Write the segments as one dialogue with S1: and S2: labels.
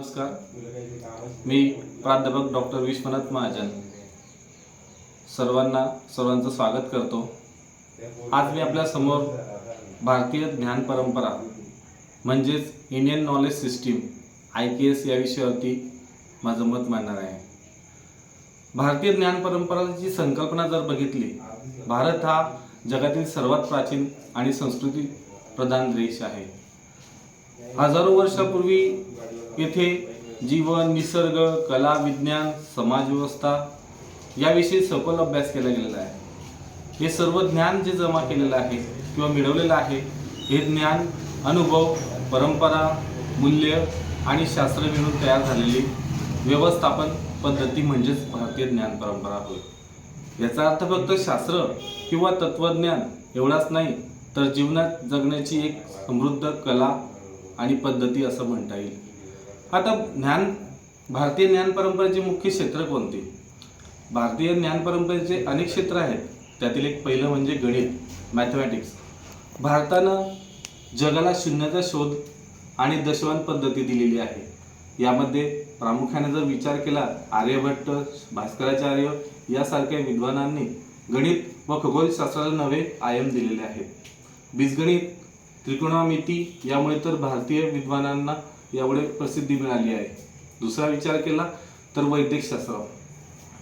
S1: नमस्कार, मी प्राध्यापक डॉक्टर विश्वनाथ महाजन सर्वांचं स्वागत करतो। आज मी आपल्या समोर भारतीय ज्ञान परंपरा म्हणजेच इंडियन नॉलेज सिस्टीम IKS या विषयावरती माझं मत मांडणार आहे। भारतीय ज्ञान परंपराची संकल्पना जर बघितली, भारत हा जगातील सर्वात प्राचीन आणि संस्कृती प्रधान देश आहे। हजारो वर्षापूर्वी येथे जीवन, निसर्ग, कला, विज्ञान, समाजव्यवस्था याविषयी सखोल अभ्यास केला गेलेला आहे। हे सर्व ज्ञान जे जमा केलेलं आहे किंवा मिळवलेलं आहे, हे ज्ञान अनुभव, परंपरा, मूल्य आणि शास्त्र मिळून तयार झालेली व्यवस्थापन पद्धती म्हणजेच भारतीय ज्ञान परंपरा होय। याचा अर्थ फक्त शास्त्र किंवा तत्वज्ञान एवढाच नाही, तर जीवनात जगण्याची एक समृद्ध कला आणि पद्धती असं म्हणता येईल। आता भारतीय ज्ञान परंपरेचे मुख्य क्षेत्र कोणते? भारतीय ज्ञान परंपरेचे अनेक क्षेत्र आहेत। त्यातील एक पहिलं म्हणजे गणित, मॅथमॅटिक्स। भारतानं जगाला शून्याचा शोध आणि दशवान पद्धती दिलेली आहे। यामध्ये प्रामुख्याने जर विचार केला, आर्यभट्ट, भास्कराचार्य यासारख्या विद्वानांनी गणित व खगोलशास्त्राला नवे आयाम दिलेले आहेत। बीजगणित, त्रिकोणमिती यामुळे तर भारतीय विद्वानांना यामुळे प्रसिद्धी मिळाली आहे। दुसरा विचार केला तर वैद्यकशास्त्र,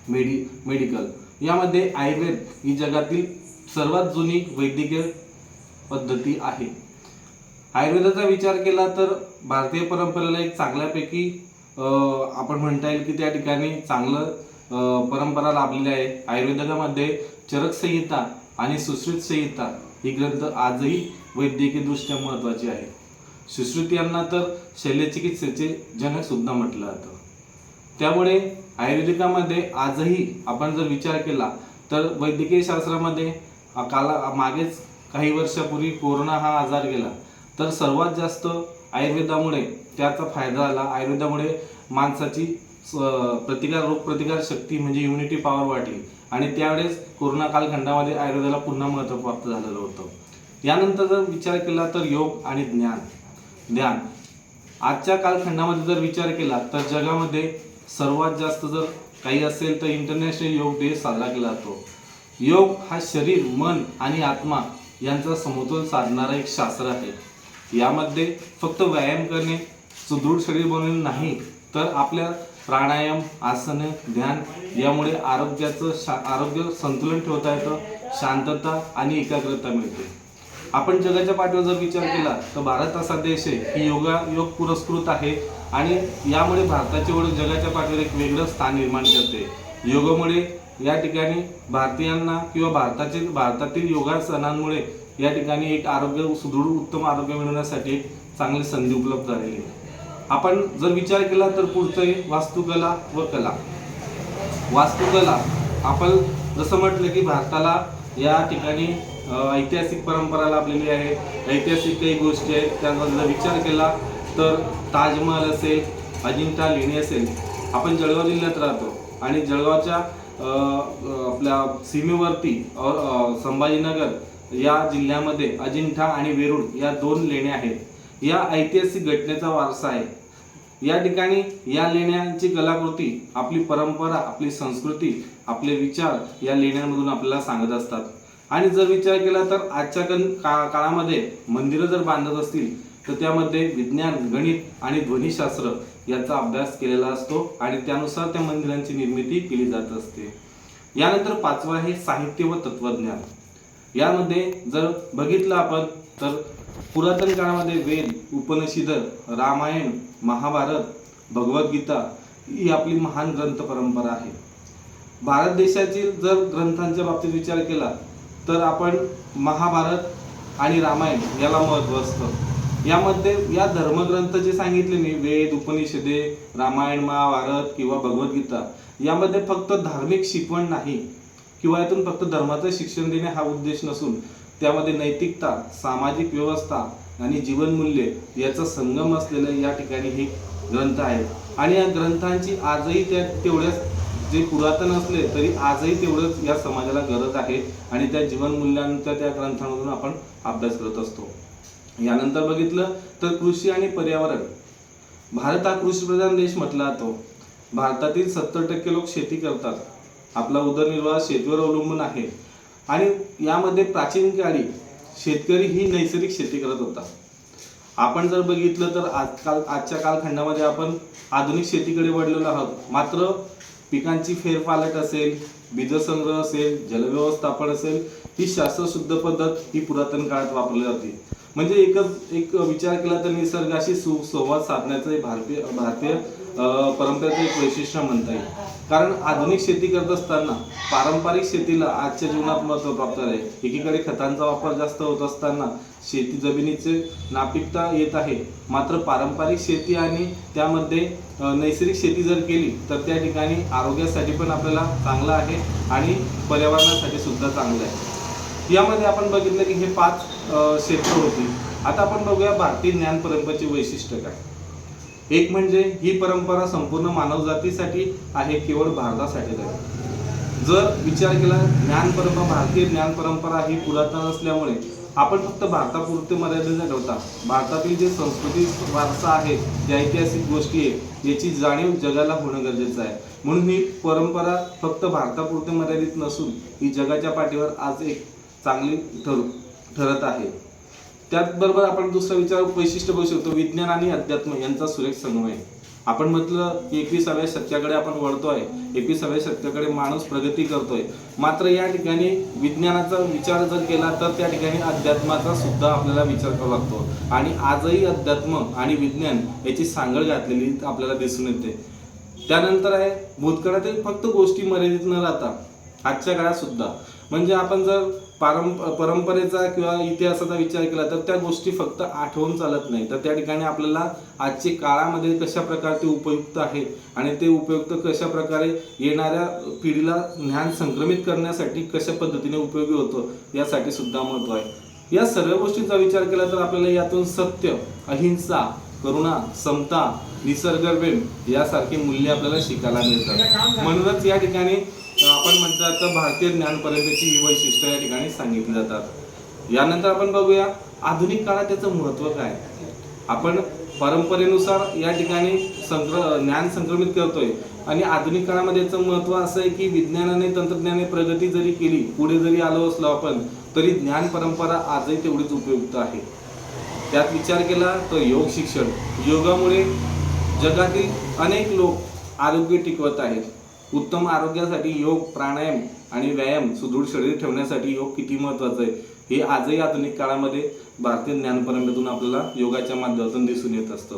S1: मेडिकल यामध्ये आयुर्वेद ही जगातील सर्वात जुनी वैद्यकीय पद्धती आहे। आयुर्वेदाचा विचार केला तर भारतीय परंपरेला एक चांगल्यापैकी आपण म्हणता येईल की त्या ठिकाणी चांगलं परंपरा लाभलेली आहे। आयुर्वेदामध्ये चरक संहिता आणि सुश्रुत संहिता ही ग्रंथ आजही वैद्यकीय दृष्ट्या महत्त्वाची आहे। सुश्रुत यांना तर शल्यचिकित्सेचे जनक सुद्धा म्हटलं जातं। त्यामुळे आयुर्वेदिकामध्ये आजही आपण जर विचार केला तर वैद्यकीय शास्त्रामध्ये मागेच काही वर्षापूर्वी कोरोना हा आजार गेला, तर सर्वात जास्त आयुर्वेदामुळे त्याचा फायदा झाला। आयुर्वेदामुळे माणसाची रोगप्रतिकार शक्ती म्हणजे इम्युनिटी पॉवर वाढली आणि त्यावेळेस कोरोना कालखंडामध्ये आयुर्वेदाला पुन्हा महत्त्व प्राप्त झालेलं होतं। यानंतर जर विचार केला तर योग आणि ज्ञान आजच्या कालखंडामध्ये जर विचार केला तर जगामध्ये सर्वात जास्त जर काही असेल तर इंटरनॅशनल योग डे साजरा केला जातो। योग हा शरीर, मन आणि आत्मा यांचा समतोल साधणारा एक शास्त्र आहे। यामध्ये फक्त व्यायाम करणे, सुदृढ शरीर बनवणे नाही, तर आपल्या प्राणायाम, आसन, ध्यान यामुळे आरोग्य संतुलन ठेवता येतं, शांतता आणि एकाग्रता मिळते। आपण जगाच्या पाठीवर जर विचार केला तर भारत असा देश आहे की योग पुरस्कृत आहे आणि यामुळे भारताची ओळख जगाच्या पाठीवर एक वेगळं स्थान निर्माण करते। योगामुळे या ठिकाणी भारतीयांना किंवा भारतातील योगासनांमुळे या ठिकाणी एक सुदृढ उत्तम आरोग्य मिळवण्यासाठी एक चांगली संधी उपलब्ध झालेली आहे। आपण जर विचार केला तर पुढचं आहे वास्तुकला व कला। वास्तुकला आपण जसं म्हटलं की भारताला या ठिकाणी ऐतिहासिक परंपरा लाभलेली आहे। ऐतिहासिक काही गोष्टी आहेत, त्याचा जर विचार केला तर ताजमहल असेल, अजिंठा लेणी असेल। आपण जळगाव जिल्ह्यात राहतो आणि जळगावच्या आपल्या सीमेवरती संभाजीनगर या जिल्ह्यामध्ये अजिंठा आणि वेरूळ या 2 लेण्या आहेत। या ऐतिहासिक घटनेचा वारसा आहे। या ठिकाणी या लेण्यांची कलाकृती आपली परंपरा, आपली संस्कृती, आपले विचार या लेण्यांमधून आपल्याला सांगत असतात। आणि जर विचार केला तर आजच्या काळामध्ये मंदिरं जर बांधत असतील तर त्यामध्ये विज्ञान, गणित आणि ध्वनिशास्त्र याचा अभ्यास केलेला असतो आणि त्यानुसार त्या मंदिरांची निर्मिती केली जात असते। यानंतर पाचवा आहे साहित्य व तत्वज्ञान। यामध्ये जर बघितलं आपण तर पुरातन काळामध्ये वेद, उपनिषद, रामायण, महाभारत, भगवद्गीता ही आपली महान ग्रंथ परंपरा आहे। भारत देशातील जर ग्रंथांच्या बाबतीत विचार केला तर आपण महाभारत आणि रामायण याला महत्त्व असतं। यामध्ये या धर्मग्रंथ जे सांगितले मी, वेद, उपनिषदे, रामायण, महाभारत किंवा भगवद्गीता, यामध्ये फक्त धार्मिक शिकवण नाही किंवा यातून फक्त धर्माचं शिक्षण देणे हा उद्देश नसून त्यामध्ये नैतिकता, सामाजिक व्यवस्था आणि जीवनमूल्य याचा संगम असलेलं या ठिकाणी हे ग्रंथ आहेत। आणि या ग्रंथांची आजही तेवढ्याच जे पुरातन असले तरी आजही तेवढंच या समाजाला गरज आहे आणि त्या जीवनमूल्यांचा त्या ग्रंथांमधून आपण अभ्यास करत असतो। यानंतर बघितलं तर कृषी आणि पर्यावरण। भारत हा कृषीप्रधान देश म्हटला जातो. भारतातील 70% लोक शेती करतात. आपला उदरनिर्वाह शेतीवर अवलंबून आहे आणि यामध्ये प्राचीन काळी शेतकरी ही नैसर्गिक शेती करत होता. आपण जर बघितलं तर आजच्या कालखंडामध्ये आपण आधुनिक शेतीकडे वळलेलो आहोत. मात्र पिकांची फेरपालट असेल, बीजसंग्रह असेल, जलव्यवस्थापन असेल, ही शास्त्रशुद्ध पद्धत ही पुरातन काळात वापरली जाते. म्हणजे एक विचार केला तर निसर्गाशी सुसंवाद साधण्याचं हे भारतीय परंपरेचं एक वैशिष्ट्य म्हणता येईल. कारण आधुनिक शेती करत असताना पारंपरिक शेतीला आजच्या जीवनात महत्त्व प्राप्त आहे. एकीकडे खतांचा वापर जास्त होत असताना शेती जमिनीचे नापीकता येत आहे. मात्र पारंपरिक शेती आणि त्यामध्ये नैसर्गिक शेती जर केली तर त्या ठिकाणी आरोग्यासाठी पण आपल्याला चांगलं आहे आणि पर्यावरणासाठी सुद्धा चांगलं आहे. यामध्ये आपण बघितलं की हे 5 क्षेत्र होती. आता आपण बघूया भारतीय ज्ञान परंपरेची वैशिष्ट्य काय. एक म्हणजे ही परंपरा संपूर्ण मानवजातीसाठी आहे, केवळ भारतासाठी नाही. जर विचार केला भारतीय ज्ञान परंपरा ही पुरातन असल्यामुळे आपण फक्त भारतापुरते मर्यादित न ठेवता भारतातील जे सांस्कृतिक वारसा आहे, जे ऐतिहासिक गोष्टी आहेत, याची जाणीव जगाला होणं गरजेचं आहे. म्हणून ही परंपरा फक्त भारतापुरते मर्यादित नसून ही जगाच्या पाठीवर आज एक चांगली ठरत आहे. त्याचबरोबर आपण दुसरा वैशिष्ट्य बघू शकतो, विज्ञान आणि अध्यात्म यांचा सुरेख समन्वय. आपण म्हटलं की 21व्या शतकाकडे आपण वळतोय, 21व्या शतकाकडे माणूस प्रगती करतोय. मात्र या ठिकाणी विज्ञानाचा विचार जर केला तर त्या ठिकाणी अध्यात्माचा सुद्धा आपल्याला विचार करावा लागतो आणि आजही अध्यात्म आणि विज्ञान याची सांगड घातलेली आपल्याला दिसून येते. त्यानंतर आहे भूतकाळातील फक्त गोष्टी मर्यादित न राहता आजच्या काळात सुद्धा, म्हणजे आपण जर परंपरेचा किंवा इतिहासाचा विचार केला तर त्या गोष्टी फक्त आठवून चालत नाही, तर त्या ठिकाणी आपल्याला आजच्या काळामध्ये कशा प्रकारे ते उपयुक्त आहे आणि ते उपयुक्त कशा प्रकारे येणाऱ्या पिढीला ज्ञान संक्रमित करण्यासाठी कशा पद्धतीने उपयोगी होतं यासाठी सुद्धा महत्त्व आहे. या सर्व गोष्टींचा विचार केला तर आपल्याला यातून सत्य, अहिंसा, करुणा, समता, निसर्गप्रेम यासारखी मूल्ये आपल्याला शिकायला मिळतात. म्हणूनच या ठिकाणी आपण म्हणतात तर भारतीय ज्ञान परंपरेची ही वैशिष्ट्ये या ठिकाणी सांगितली जातात. यानंतर आपण बघूया आधुनिक काळात त्याचं महत्त्व काय. आपण परंपरेनुसार या ठिकाणी ज्ञान संक्रमित करतोय आणि आधुनिक काळामध्ये याचं महत्त्व असं आहे की विज्ञानाने तंत्रज्ञानाने प्रगती जरी केली, पुढे जरी आलो असलो आपण, तरी ज्ञान परंपरा आजही तेवढीच उपयुक्त आहे. त्यात विचार केला तर योग शिक्षण, योगामुळे जगातील अनेक लोक आरोग्य टिकवत आहेत. उत्तम आरोग्यासाठी योग, प्राणायाम आणि व्यायाम, सुदृढ शरीर ठेवण्यासाठी योग किती महत्त्वाचं आहे हे आजही आधुनिक काळामध्ये भारतीय ज्ञान परंपरेतून आपल्याला योगाच्या माध्यमातून दिसून येत असतं.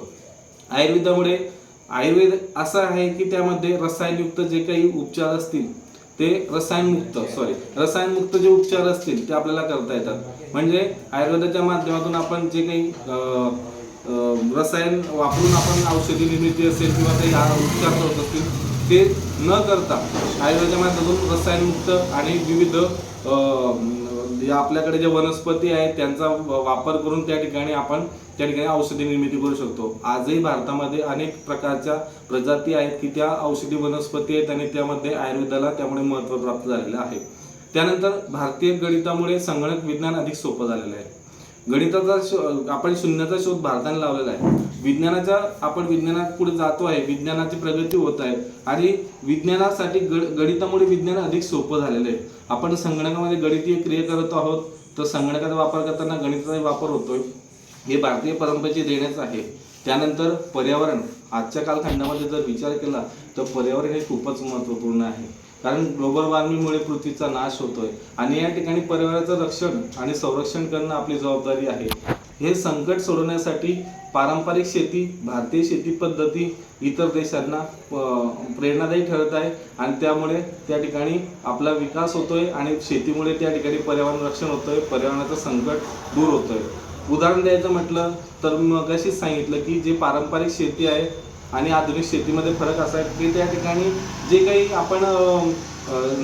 S1: आयुर्वेद असं आहे की त्यामध्ये रसायनयुक्त जे काही उपचार असतील ते रसायनमुक्त जे उपचार असतील ते आपल्याला करता येतात. म्हणजे आयुर्वेदाच्या माध्यमातून आपण जे काही रसायन वापरून आपण औषधी निर्मिती असेल किंवा काही उपचार करत असतील ते न करता आयुर्वेदाच्या माध्यमातून रसायनमुक्त आणि विविध आपल्याकडे जे वनस्पती आहेत त्यांचा वापर करून त्या ठिकाणी औषधी निर्मिती करू शकतो. आजही भारतामध्ये अनेक प्रकारच्या प्रजाती आहेत की त्या औषधी वनस्पती आहेत आणि त्यामध्ये आयुर्वेदाला त्यामुळे महत्त्व प्राप्त झालेलं आहे. त्यानंतर भारतीय गणितामुळे संगणक विज्ञान अधिक सोपं झालेलं आहे. आपण शून्याचा शोध भारताने लावलेला आहे. आपण विज्ञानात पुढे जातो आहे, विज्ञानाची प्रगती होत आहे आणि विज्ञानासाठी गणितामुळे विज्ञान अधिक सोपं झालेलं आहे. आपण संगणकामध्ये गणितीय क्रिया करत आहोत तर संगणकाचा वापर करताना गणिताचा वापर होतोय, हे भारतीय परंपरेची देणच आहे. त्यानंतर पर्यावरण, आजच्या कालखंडामध्ये जर विचार केला तर पर्यावरण हे खूपच महत्त्वपूर्ण आहे. कारण ग्लोबल वॉर्मिंगमुळे पृथ्वीचा नाश होतोय आणि या ठिकाणी पर्यावरणाचं रक्षण आणि संरक्षण करणं आपली जबाबदारी आहे. हे संकट सोडवण्यासाठी पारंपरिक शेती, भारतीय शेती पद्धती इतर देशांना प्रेरणादायी ठरत आहे आणि त्यामुळे त्या ठिकाणी आपला विकास होतोय आणि शेतीमुळे त्या ठिकाणी पर्यावरण रक्षण होतोय, पर्यावरणाचं संकट दूर होतोय. उदाहरण द्यायचं म्हटलं तर मगाशीच सांगितलं की जे पारंपरिक शेती आहे आणि आधुनिक शेतीमध्ये फरक असा आहे की त्या ठिकाणी जे काही आपण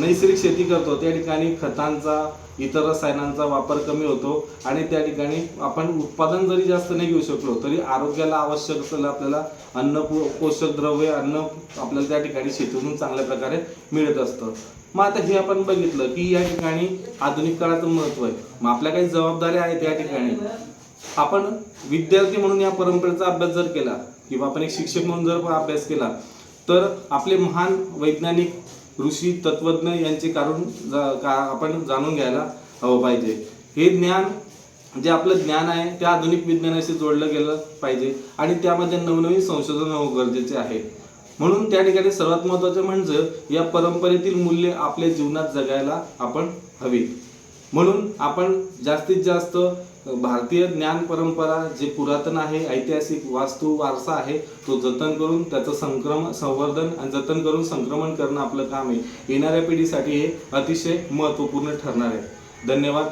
S1: नैसर्गिक शेती करतो त्या ठिकाणी खतांचा, इतर रसायनांचा वापर कमी होतो आणि त्या ठिकाणी आपण उत्पादन जरी जास्त नाही घेऊ शकलो तरी आरोग्याला आवश्यक असलेलं आपल्याला अन्न, पोषक द्रव्य, अन्न आपल्याला त्या ठिकाणी शेतीतून चांगल्या प्रकारे मिळत असतं. मग आता हे आपण बघितलं की या ठिकाणी आधुनिक काळाचं महत्त्व आहे. मग आपल्या काही जबाबदाऱ्या आहेत. या ठिकाणी आपण विद्यार्थी म्हणून या परंपरेचा अभ्यास जर केला किंवा आपण एक शिक्षक म्हणून जर अभ्यास केला तर आपले महान वैज्ञानिक, ऋषी, तत्वज्ञ यांचे आपण जाणून घ्यायला हवं पाहिजे. हे ज्ञान जे आपलं ज्ञान आहे ते आधुनिक विज्ञानाशी जोडलं गेलं पाहिजे आणि त्यामध्ये नवनवीन संशोधन होणं गरजेचे आहे. म्हणून त्या ठिकाणी सर्वात महत्त्वाचं म्हणजे या परंपरेतील मूल्य आपल्या जीवनात जगायला आपण हवी. म्हणून आपण जास्तीत जास्त भारतीय ज्ञान परंपरा जे पुरातन आहे, ऐतिहासिक वास्तू वारसा आहे, तो जतन करून त्याचं संवर्धन आणि जतन करून संक्रमण करणं आपलं काम आहे. येणाऱ्या पिढीसाठी हे अतिशय महत्त्वपूर्ण ठरणार आहे. धन्यवाद.